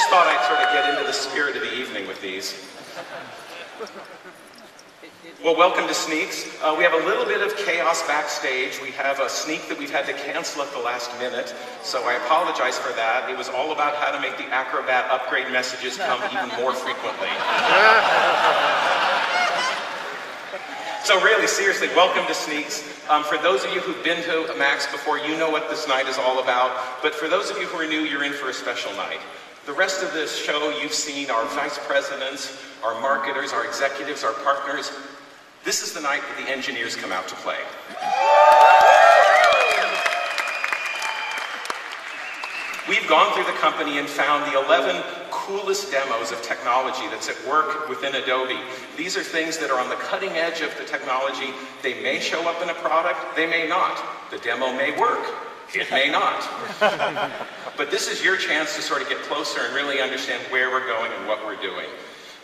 just thought I'd sort of get into the spirit of the evening with these. Well, welcome to Sneaks. We have a little bit of chaos backstage. We have a sneak that we've had to cancel at the last minute, so I apologize for that. It was all about how to make the Acrobat upgrade messages come even more frequently. So really, seriously, welcome to Sneaks. For those of you who've been to Max before, you know what this night is all about. But for those of you who are new, you're in for a special night. The rest of this show, you've seen our vice presidents, our marketers, our executives, our partners. This is the night that the engineers come out to play. We've gone through the company and found the 11 coolest demos of technology that's at work within Adobe. These are things that are on the cutting edge of the technology. They may show up in a product, they may not. The demo may work, it may not. But this is your chance to sort of get closer and really understand where we're going and what we're doing.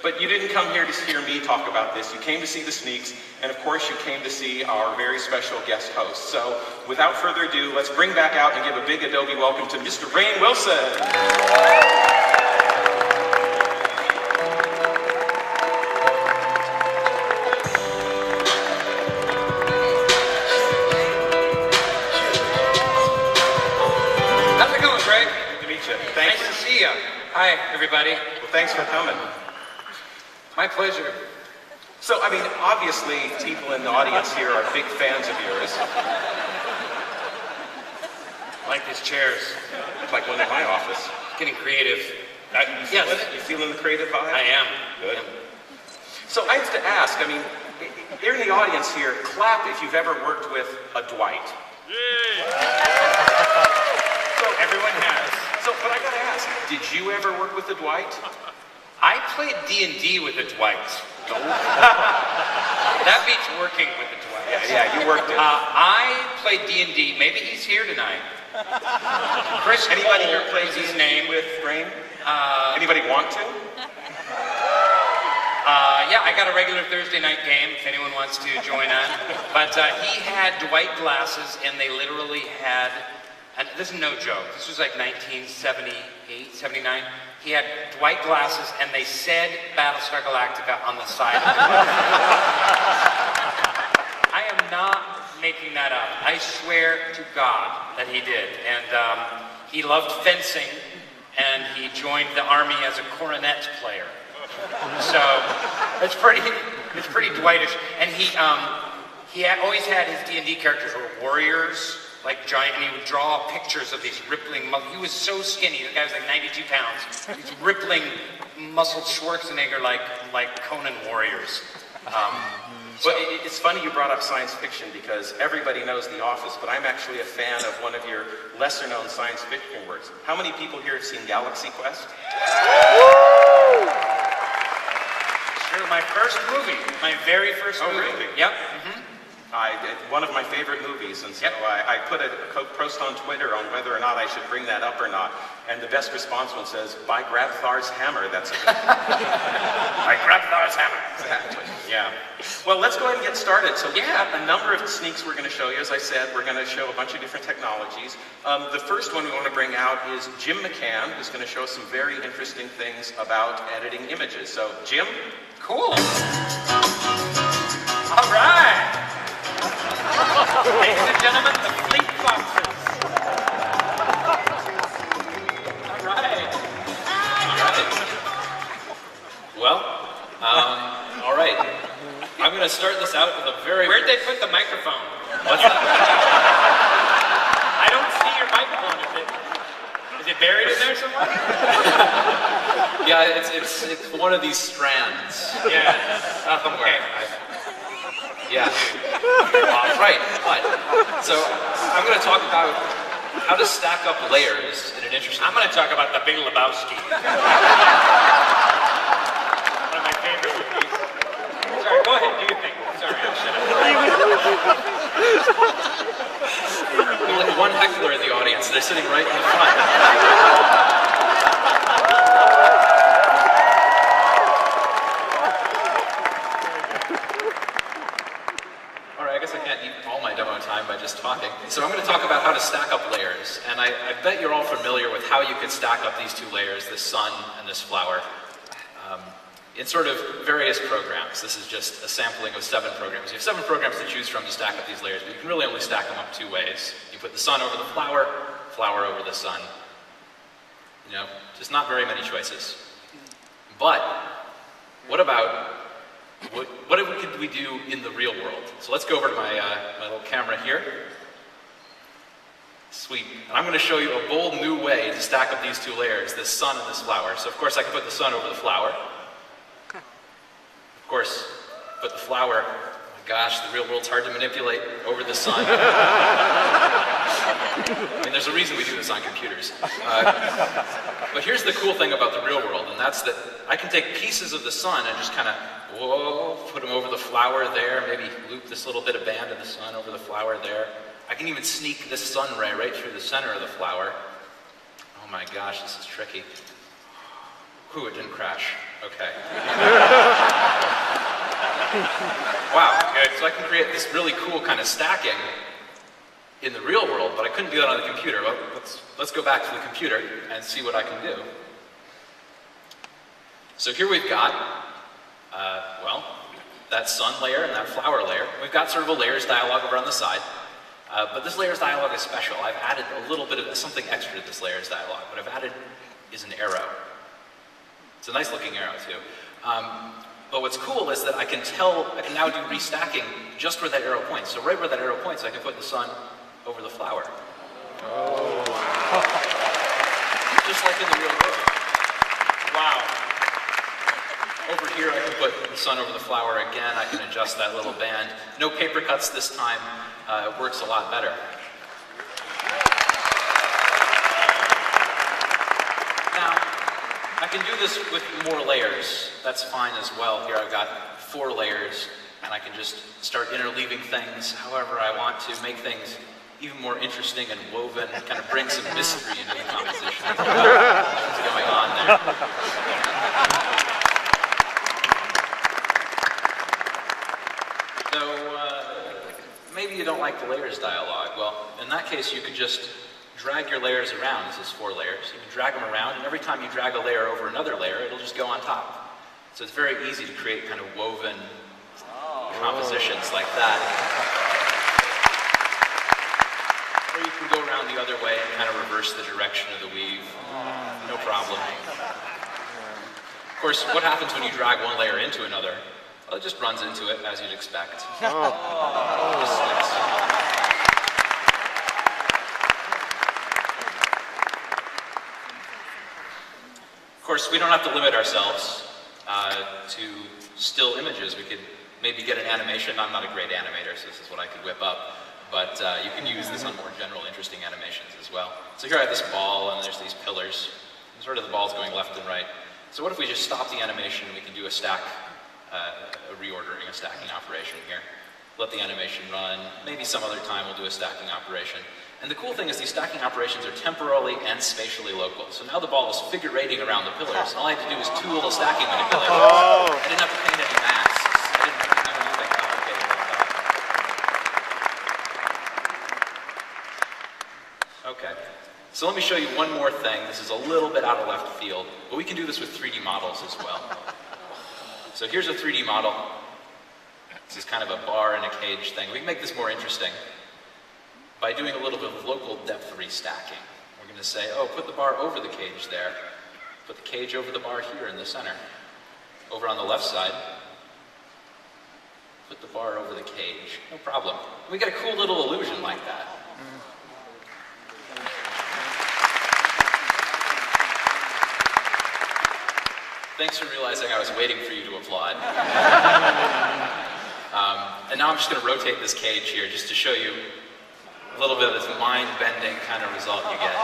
But you didn't come here to hear me talk about this. You came to see the Sneaks, and of course you came to see our very special guest host. So without further ado, let's bring back out and give a big Adobe welcome to Mr. Rainn Wilson. How's it going, Greg? Good to meet you. Nice to see you. Hi, everybody. Well, thanks for coming. My pleasure. So, I mean, obviously, people in the audience here are big fans of yours. Like these chairs. Like one in my office. Getting creative. You feeling it? You feeling the creative vibe? I am. Good. So I have to ask, I mean, here in the audience here, clap if you've ever worked with a Dwight. So everyone has. So, but I gotta ask, did you ever work with a Dwight? I played D&D with the Dwights. That beats working with the Dwights. Yeah, you worked it. I played D&D. Maybe he's here tonight. Chris Anybody Cole here plays is his D&D name. with Rainn? Anybody want to? Yeah, I got a regular Thursday night game if anyone wants to join on. But he had Dwight glasses, and they literally had, and this is no joke, this was like 1978, 79. He had Dwight glasses, and they said Battlestar Galactica on the side of the glass. I am not making that up. I swear to God that he did. And he loved fencing, and he joined the army as a cornet player. So it's pretty Dwightish. And he always had his D&D characters were warriors, like giant, and he would draw pictures of these rippling muscles. He was so skinny. The guy was like 92 pounds. These rippling, muscled Schwarzenegger like Conan warriors. Well, it's funny you brought up science fiction because everybody knows The Office, but I'm actually a fan of one of your lesser-known science fiction works. How many people here have seen Galaxy Quest? Sure, my first movie. My very first movie. Oh, really? Yep. Mm-hmm. One of my favorite movies, and so I put a post on Twitter on whether or not I should bring that up or not, and the best response one says, "By Grabthar's hammer, that's a good one." By Grabthar's hammer. Exactly. Yeah. Well, let's go ahead and get started. So we have a number of sneaks we're going to show you. As I said, we're going to show a bunch of different technologies. The first one we want to bring out is Jim McCann, who's going to show us some very interesting things about editing images. So, Jim? Cool. All right. Ladies and gentlemen, the Fleet Foxes. All right. Well, all right. I'm going to start this out with a very... Where'd they put the microphone? What's that? I don't see your microphone. Is it buried in there somewhere? Yeah, it's one of these strands. Yeah. Somewhere. Yeah. Right. But so I'm going to talk about how to stack up layers in an interesting. I'm going to talk about The Big Lebowski. One of my favorite movies. Sorry, go ahead, do your thing. Sorry, I'll shut up. Only one heckler in the audience. They're sitting right in the front. So I'm going to talk about how to stack up layers, and I bet you're all familiar with how you could stack up these two layers, this sun and this flower, in sort of various programs. This is just a sampling of 7 programs. You have 7 programs to choose from to stack up these layers, but you can really only stack them up 2 ways. You put the sun over the flower, flower over the sun. You know, just not very many choices. But what about, what could we do in the real world? So let's go over to my little camera here. Sweet. And I'm going to show you a bold new way to stack up these 2 layers, this sun and this flower. So of course I can put the sun over the flower. Of course, put the flower, oh my gosh, the real world's hard to manipulate, over the sun. I mean, there's a reason we do this on computers. But here's the cool thing about the real world, and that's that I can take pieces of the sun and just kind of, whoa, put them over the flower there, maybe loop this little bit of band of the sun over the flower there. I can even sneak this sun ray right through the center of the flower. Oh my gosh, this is tricky. Ooh, it didn't crash. Okay. Wow, good. So I can create this really cool kind of stacking in the real world, but I couldn't do that on the computer. Well, let's go back to the computer and see what I can do. So here we've got, well, that sun layer and that flower layer. We've got sort of a layers dialog over on the side. But this layers dialog is special. I've added a little bit of something extra to this layers dialog. What I've added is an arrow. It's a nice looking arrow too. But what's cool is that I can now do restacking just where that arrow points. So right where that arrow points, I can put the sun over the flower. Oh. Just like in the real world. Wow. Over here I can put the sun over the flower again. I can adjust that little band. No paper cuts this time. It works a lot better. Now, I can do this with more layers. That's fine as well. Here I've got 4 layers, and I can just start interleaving things however I want to, make things even more interesting and woven, kind of bring some mystery into the composition. What's going on there? So, maybe you don't like the layers dialog. Well, in that case, you could just drag your layers around. This is 4 layers. You can drag them around, and every time you drag a layer over another layer, it'll just go on top. So it's very easy to create kind of woven compositions like that. Or you can go around the other way and kind of reverse the direction of the weave. No problem. Of course, what happens when you drag one layer into another? Well, it just runs into it, as you'd expect. Just slips. Of course, we don't have to limit ourselves to still images. We could maybe get an animation. I'm not a great animator, so this is what I could whip up. But you can use this on more general, interesting animations as well. So here I have this ball, and there's these pillars. And sort of the ball's going left and right. So what if we just stop the animation and we can do a stack, a reordering, a stacking operation here. Let the animation run. Maybe some other time we'll do a stacking operation. And the cool thing is these stacking operations are temporally and spatially local. So now the ball is figure-eighting around the pillars. All I had to do was 2 little stacking manipulators. I didn't have to paint any masks. I didn't have to do anything complicated like that. Okay. So let me show you one more thing. This is a little bit out of left field, but we can do this with 3D models as well. So here's a 3D model. This is kind of a bar and a cage thing. We can make this more interesting by doing a little bit of local depth restacking. We're going to say, oh, put the bar over the cage there. Put the cage over the bar here in the center. Over on the left side, put the bar over the cage. No problem. We get a cool little illusion like that. Thanks for realizing I was waiting for you to applaud. And now I'm just going to rotate this cage here just to show you a little bit of this mind-bending kind of result you get.